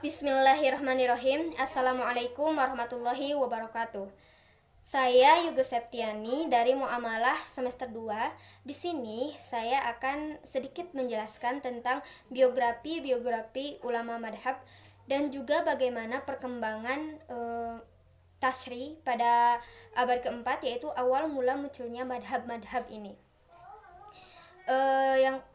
Bismillahirrahmanirrahim. Assalamualaikum warahmatullahi wabarakatuh. Saya Yuga Septiani dari Muamalah semester 2. Di sini saya akan sedikit menjelaskan tentang biografi ulama madhab dan juga bagaimana perkembangan tasyri pada abad keempat, yaitu awal mula munculnya madhab-madhab ini.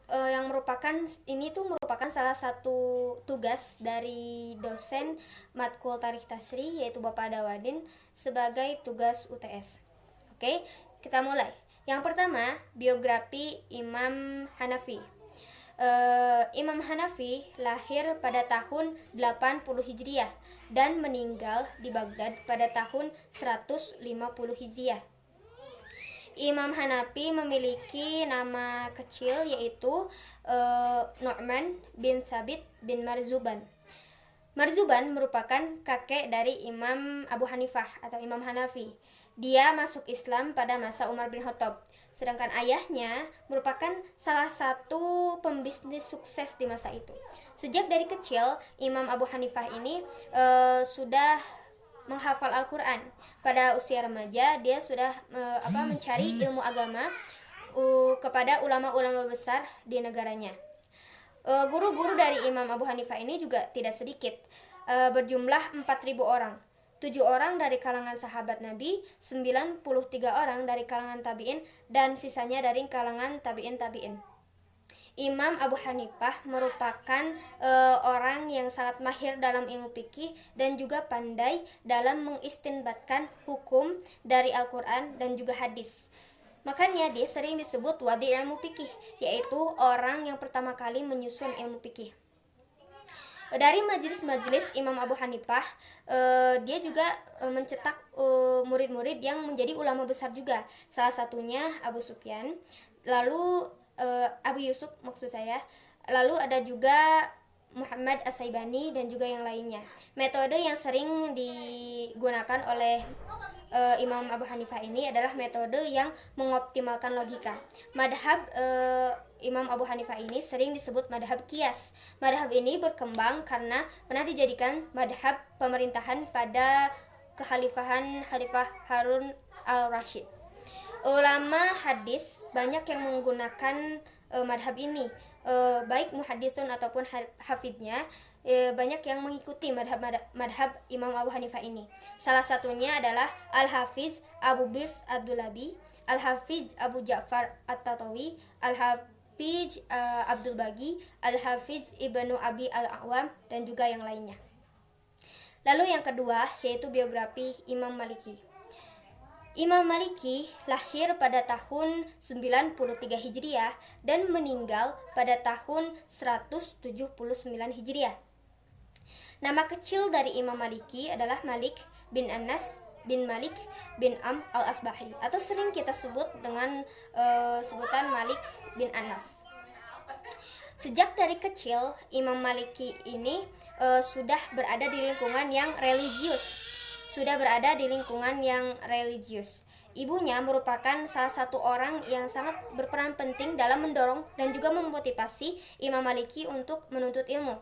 Yang merupakan salah satu tugas dari dosen matkul Tarikh Tasyri, yaitu Bapak Dawadin, sebagai tugas UTS. Oke, kita mulai. Yang pertama, biografi Imam Hanafi. Imam Hanafi lahir pada tahun 80 Hijriah dan meninggal di Baghdad pada tahun 150 Hijriah. Imam Hanafi memiliki nama kecil, yaitu Nu'man bin Sabit bin Marzuban. Marzuban merupakan kakek dari Imam Abu Hanifah atau Imam Hanafi. Dia masuk Islam pada masa Umar bin Khattab. Sedangkan ayahnya merupakan salah satu pembisnis sukses di masa itu. Sejak dari kecil, Imam Abu Hanifah ini sudah menghafal Al-Quran. Pada usia remaja, dia sudah mencari ilmu agama kepada ulama-ulama besar di negaranya. Guru-guru dari Imam Abu Hanifah ini juga tidak sedikit, berjumlah 4.000 orang. 7 orang dari kalangan sahabat Nabi, 93 orang dari kalangan tabi'in, dan sisanya dari kalangan tabi'in. Imam Abu Hanifah merupakan orang yang sangat mahir dalam ilmu fikih dan juga pandai dalam mengistinbatkan hukum dari Al-Quran dan juga hadis. Makanya dia sering disebut wadi ilmu fikih, yaitu orang yang pertama kali menyusun ilmu fikih. Dari majelis-majelis Imam Abu Hanifah, dia juga mencetak murid-murid yang menjadi ulama besar juga. Salah satunya Abu Sufyan, lalu Abu Yusuf maksud saya. Lalu ada juga Muhammad As-Saibani dan juga yang lainnya. Metode yang sering digunakan oleh Imam Abu Hanifah ini adalah metode yang mengoptimalkan logika. Madhab Imam Abu Hanifah ini sering disebut madhab qiyas. Madhab ini berkembang karena pernah dijadikan madhab pemerintahan pada kekhalifahan Khalifah Harun al-Rashid. Ulama hadis banyak yang menggunakan madhab ini, baik muhaddisun ataupun hafidnya, banyak yang mengikuti madhab Imam Abu Hanifah ini. Salah satunya adalah Al-Hafiz Abu Birs Ad-Dulabi, Al-Hafiz Abu Ja'far At-Tatawi, Al-Hafiz Abdul Bagi, Al-Hafiz Ibnu Abi Al-Awam, dan juga yang lainnya. Lalu yang kedua, yaitu biografi Imam Maliki. Imam Maliki lahir pada tahun 93 Hijriah dan meninggal pada tahun 179 Hijriah. Nama kecil dari Imam Maliki adalah Malik bin Anas bin Malik bin Am al-Asbahi, atau sering kita sebut dengan sebutan Malik bin Anas. Sejak dari kecil, Imam Maliki ini sudah berada di lingkungan yang religius. Ibunya merupakan salah satu orang yang sangat berperan penting dalam mendorong dan juga memotivasi Imam Maliki untuk menuntut ilmu.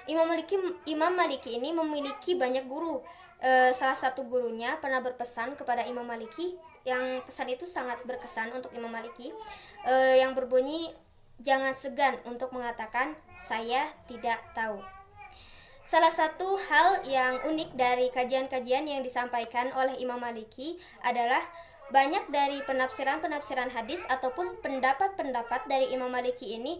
Imam Maliki ini memiliki banyak guru. Salah satu gurunya pernah berpesan kepada Imam Maliki, yang pesan itu sangat berkesan untuk Imam Maliki, yang berbunyi, "Jangan segan untuk mengatakan saya tidak tahu." Salah satu hal yang unik dari kajian-kajian yang disampaikan oleh Imam Maliki adalah banyak dari penafsiran hadis ataupun pendapat-pendapat dari Imam Maliki ini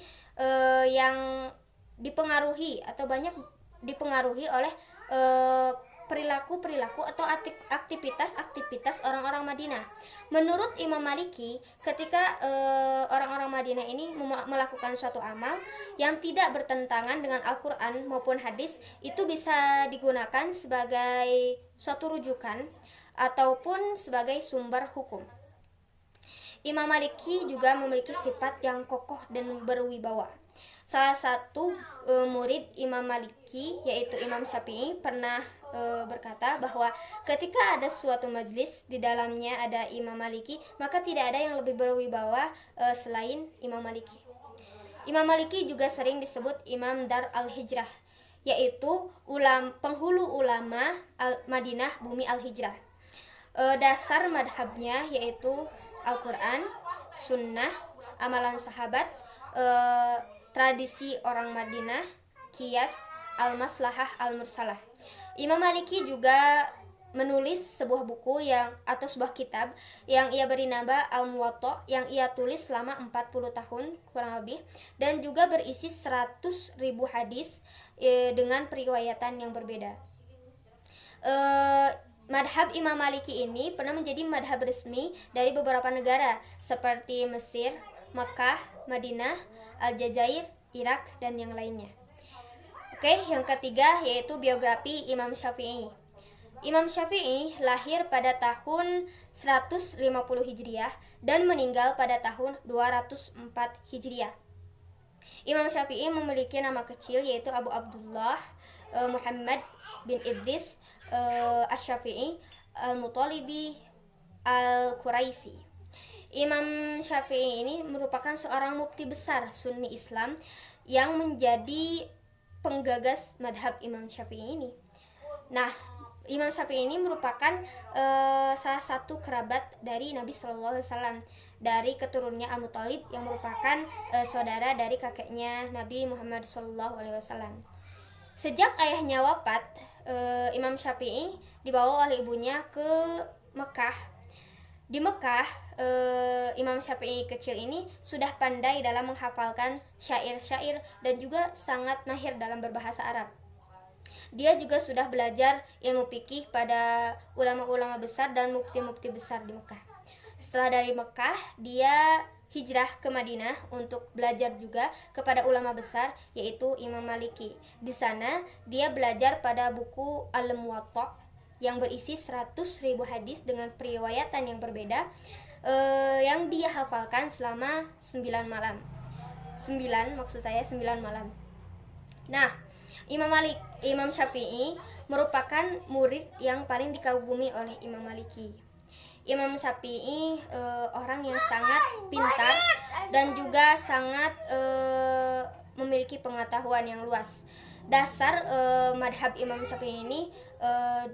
yang dipengaruhi atau banyak dipengaruhi oleh perilaku atau aktivitas orang-orang Madinah. Menurut Imam Maliki, ketika orang-orang Madinah ini melakukan suatu amal yang tidak bertentangan dengan Al-Quran maupun hadis, itu bisa digunakan sebagai suatu rujukan ataupun sebagai sumber hukum. Imam Maliki juga memiliki sifat yang kokoh dan berwibawa. Salah satu murid Imam Maliki, yaitu Imam Syafi'i, pernah berkata bahwa ketika ada suatu majelis di dalamnya ada Imam Maliki, maka tidak ada yang lebih berwibawa selain Imam Maliki. Imam Maliki juga sering disebut Imam Dar al-Hijrah, yaitu penghulu ulama Madinah bumi al-hijrah. Dasar madhabnya yaitu Al-Quran, Sunnah, amalan sahabat, tradisi orang Madinah, Qiyas, Al-Maslahah, Al-Mursalah. Imam Maliki juga menulis sebuah buku atau sebuah kitab yang ia beri nama Al-Muwatta, yang ia tulis selama 40 tahun kurang lebih, dan juga berisi 100.000 hadis dengan periwayatan yang berbeda. Madhab Imam Maliki ini pernah menjadi madhab resmi dari beberapa negara seperti Mesir, Makkah, Madinah, Aljazair, Irak, dan yang lainnya. Oke, yang ketiga yaitu biografi Imam Syafi'i. Imam Syafi'i lahir pada tahun 150 Hijriah dan meninggal pada tahun 204 Hijriah. Imam Syafi'i memiliki nama kecil yaitu Abu Abdullah Muhammad bin Idris Asy-Syafi'i Al-Muttalibi Al-Quraisy. Imam Syafi'i ini merupakan seorang mufti besar Sunni Islam yang menjadi penggagas madhab Imam Syafi'i ini. Nah, Imam Syafi'i ini merupakan salah satu kerabat dari Nabi SAW, dari keturunannya Al-Muttalib yang merupakan saudara dari kakeknya Nabi Muhammad SAW. Sejak ayahnya wafat, Imam Syafi'i dibawa oleh ibunya ke Mekah. Di Mekah, Imam Syafi'i kecil ini sudah pandai dalam menghafalkan syair-syair dan juga sangat mahir dalam berbahasa Arab. Dia juga sudah belajar ilmu fikih pada ulama-ulama besar dan mufti-mufti besar di Mekah. Setelah dari Mekah, dia hijrah ke Madinah untuk belajar juga kepada ulama besar yaitu Imam Maliki. Di sana dia belajar pada buku Al-Muwatta yang berisi 100.000 hadis dengan periwayatan yang berbeda, yang dia hafalkan selama 9 malam. 9 malam. Nah, Imam Syafi'i merupakan murid yang paling dikagumi oleh Imam Maliki. Imam Syafi'i orang yang sangat pintar dan juga sangat memiliki pengetahuan yang luas. Dasar madhab Imam Syafi'i ini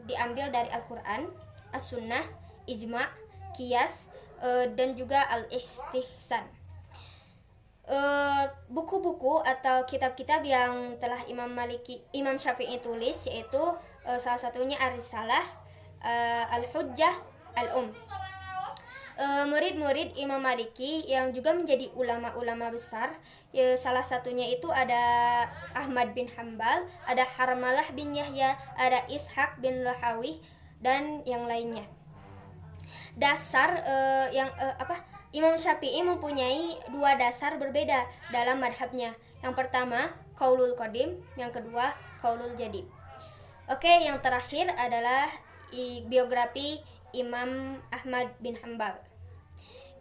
diambil dari Al-Quran, As-Sunnah, Ijma', Qiyas, dan juga Al-Istihsan. Buku-buku atau kitab-kitab yang telah Imam Syafi'i tulis yaitu salah satunya Ar-Risalah, Al-Hujjah, Al-Um. Murid-murid Imam Maliki yang juga menjadi ulama-ulama besar, salah satunya itu ada Ahmad bin Hambal, ada Harmalah bin Yahya, ada Ishaq bin Rahawi, dan yang lainnya. Dasar Imam Syafi'i mempunyai 2 dasar berbeda dalam madhabnya. Yang pertama, Qaulul Qadim, yang kedua, Qaulul Jadid. Oke, yang terakhir adalah biografi Imam Ahmad bin Hambal.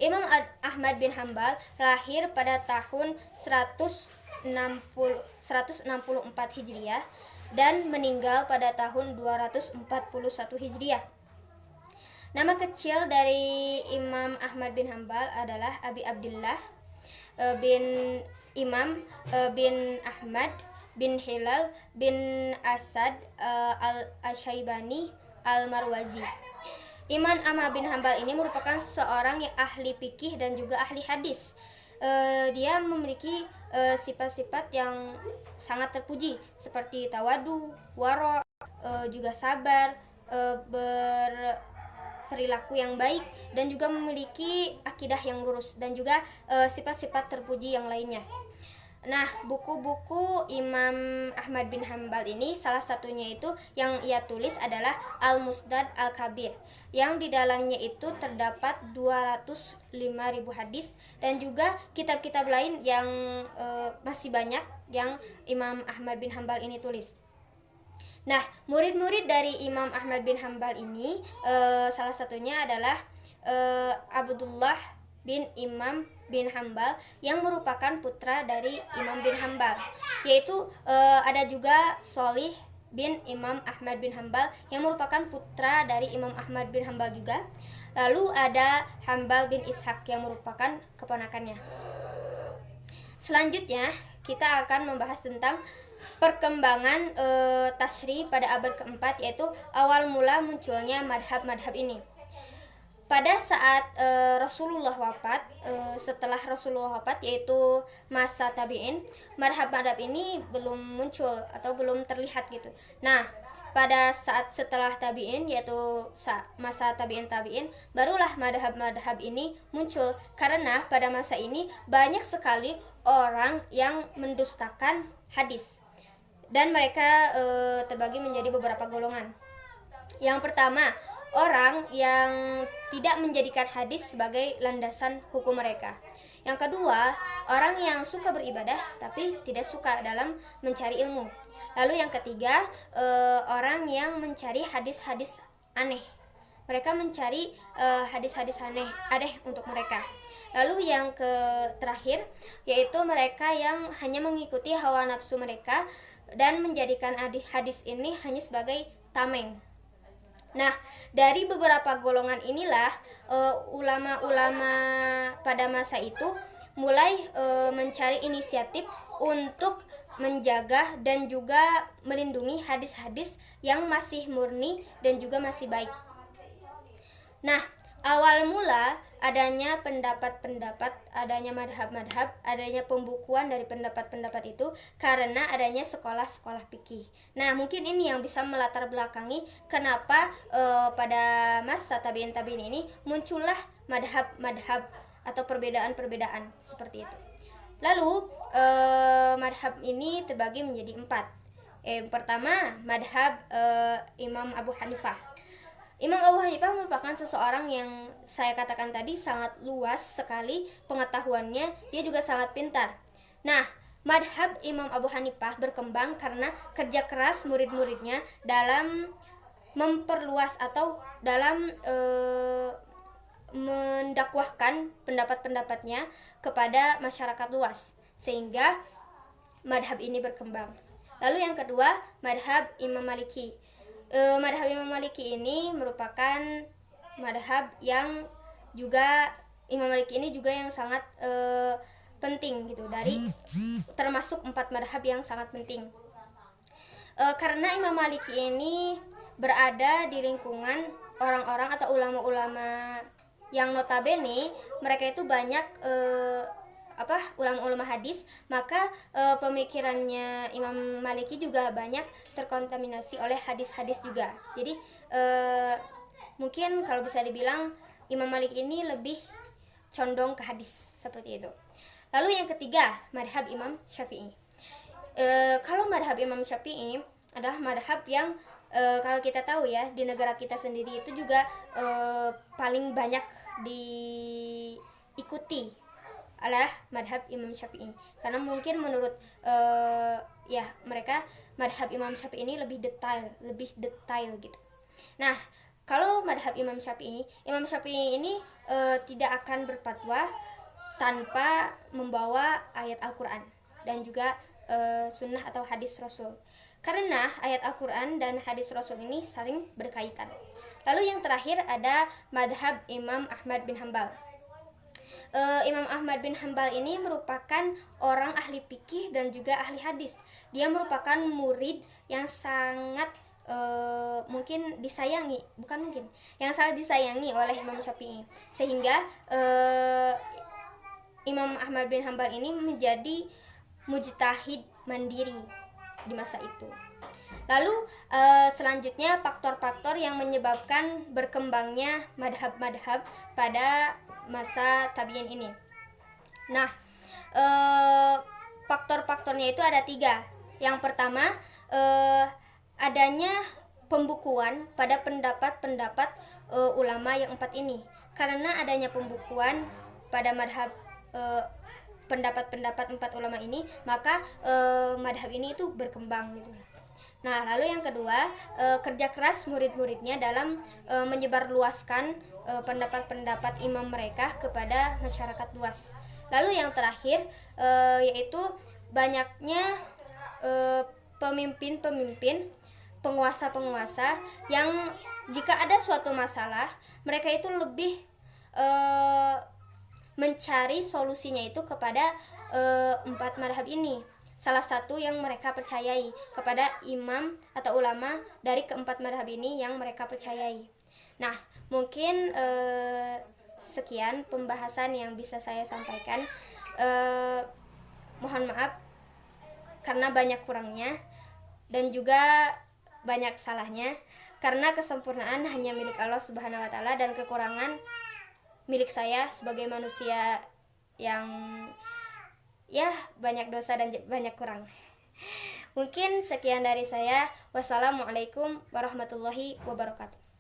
Imam Ahmad bin Hambal lahir pada tahun 164 Hijriah dan meninggal pada tahun 241 Hijriah. Nama kecil dari Imam Ahmad bin Hambal adalah Abi Abdullah bin Imam bin Ahmad bin Hilal bin Asad al-Asyaibani al-Marwazi. Imam Ahmad bin Hambal ini merupakan seorang yang ahli fikih dan juga ahli hadis. Dia memiliki sifat-sifat yang sangat terpuji seperti tawadu, waro, juga sabar, perilaku yang baik, dan juga memiliki akidah yang lurus, dan juga sifat-sifat terpuji yang lainnya. Nah, buku-buku Imam Ahmad bin Hambal ini salah satunya itu yang ia tulis adalah Al-Musnad Al-Kabir, yang di dalamnya itu terdapat 205.000 hadis, dan juga kitab-kitab lain yang masih banyak yang Imam Ahmad bin Hambal ini tulis. Nah, murid-murid dari Imam Ahmad bin Hambal ini salah satunya adalah Abdullah bin Imam bin Hambal yang merupakan putra dari Imam bin Hambal, yaitu ada juga Sholih bin Imam Ahmad bin Hambal yang merupakan putra dari Imam Ahmad bin Hambal juga. Lalu ada Hambal bin Ishaq yang merupakan keponakannya. Selanjutnya kita akan membahas tentang perkembangan tasyri pada abad keempat, yaitu awal mula munculnya madhab-madhab ini. Pada saat Rasulullah wafat, setelah Rasulullah wafat, yaitu masa tabi'in, madhab-madhab ini belum muncul atau belum terlihat gitu. Nah, pada saat setelah tabi'in, yaitu masa tabi'in, barulah madhab-madhab ini muncul. Karena pada masa ini banyak sekali orang yang mendustakan hadis, dan mereka terbagi menjadi beberapa golongan. Yang pertama, orang yang tidak menjadikan hadis sebagai landasan hukum mereka. Yang kedua, orang yang suka beribadah tapi tidak suka dalam mencari ilmu. Lalu yang ketiga, orang yang mencari hadis-hadis aneh. Mereka mencari hadis-hadis aneh untuk mereka. Lalu yang terakhir, yaitu mereka yang hanya mengikuti hawa nafsu mereka dan menjadikan hadis ini hanya sebagai tameng. Nah, dari beberapa golongan inilah ulama-ulama pada masa itu mulai mencari inisiatif untuk menjaga dan juga melindungi hadis-hadis yang masih murni dan juga masih baik. Nah, awal mula adanya pendapat-pendapat, adanya madhab-madhab, adanya pembukuan dari pendapat-pendapat itu karena adanya sekolah-sekolah fikih. Nah, mungkin ini yang bisa melatar belakangi kenapa pada masa tabi'in ini muncullah madhab-madhab atau perbedaan-perbedaan seperti itu. Lalu madhab ini terbagi menjadi 4. Pertama, madhab Imam Abu Hanifah. Imam Abu Hanifah merupakan seseorang yang saya katakan tadi sangat luas sekali pengetahuannya, dia juga sangat pintar. Nah, madhab Imam Abu Hanifah berkembang karena kerja keras murid-muridnya dalam memperluas atau dalam mendakwahkan pendapat-pendapatnya kepada masyarakat luas, sehingga madhab ini berkembang. Lalu yang kedua, madhab Imam Maliki. Madhab Imam Maliki ini merupakan madhab yang juga Imam Maliki ini juga yang sangat penting gitu, dari termasuk 4 madhab yang sangat penting. Karena Imam Maliki ini berada di lingkungan orang-orang atau ulama-ulama yang notabene mereka itu banyak ulama-ulama hadis, maka pemikirannya Imam Maliki juga banyak terkontaminasi oleh hadis-hadis juga. Jadi mungkin kalau bisa dibilang Imam Malik ini lebih condong ke hadis seperti itu. Lalu yang ketiga, madhab Imam Syafi'i. Kalau madhab Imam Syafi'i adalah madhab yang kalau kita tahu ya, di negara kita sendiri itu juga paling banyak diikuti adalah madhab Imam Syafi'i, karena mungkin menurut mereka madhab Imam Syafi'i ini lebih detail gitu. Nah, kalau madhab Imam Syafi'i ini tidak akan berfatwa tanpa membawa ayat Al-Quran dan juga sunnah atau hadis Rasul, karena ayat Al-Quran dan hadis Rasul ini saling berkaitan. Lalu yang terakhir ada madhab Imam Ahmad bin Hanbal. Imam Ahmad bin Hanbal ini merupakan orang ahli fikih dan juga ahli hadis. Dia merupakan murid yang sangat yang sangat disayangi oleh Imam Syafi'i, sehingga Imam Ahmad bin Hanbal ini menjadi mujtahid mandiri di masa itu. Lalu selanjutnya faktor-faktor yang menyebabkan berkembangnya madhab-madhab pada masa tabi'in ini. Nah, faktor-faktornya itu ada 3. Yang pertama, adanya pembukuan pada pendapat-pendapat ulama yang 4 ini. Karena adanya pembukuan pada madhab pendapat-pendapat 4 ulama ini, maka madhab ini itu berkembang gitu. Nah, lalu yang kedua, kerja keras murid-muridnya dalam menyebarluaskan pendapat-pendapat imam mereka kepada masyarakat luas. Lalu yang terakhir, yaitu banyaknya pemimpin-pemimpin, penguasa-penguasa yang jika ada suatu masalah, mereka itu lebih mencari solusinya itu kepada 4 madhab ini, salah satu yang mereka percayai, kepada imam atau ulama dari keempat madhab ini yang mereka percayai. Nah, mungkin sekian pembahasan yang bisa saya sampaikan. Mohon maaf karena banyak kurangnya dan juga banyak salahnya, karena kesempurnaan hanya milik Allah Subhanahu wa taala dan kekurangan milik saya sebagai manusia yang ya banyak dosa dan banyak kurang. Mungkin sekian dari saya. Wassalamualaikum warahmatullahi wabarakatuh.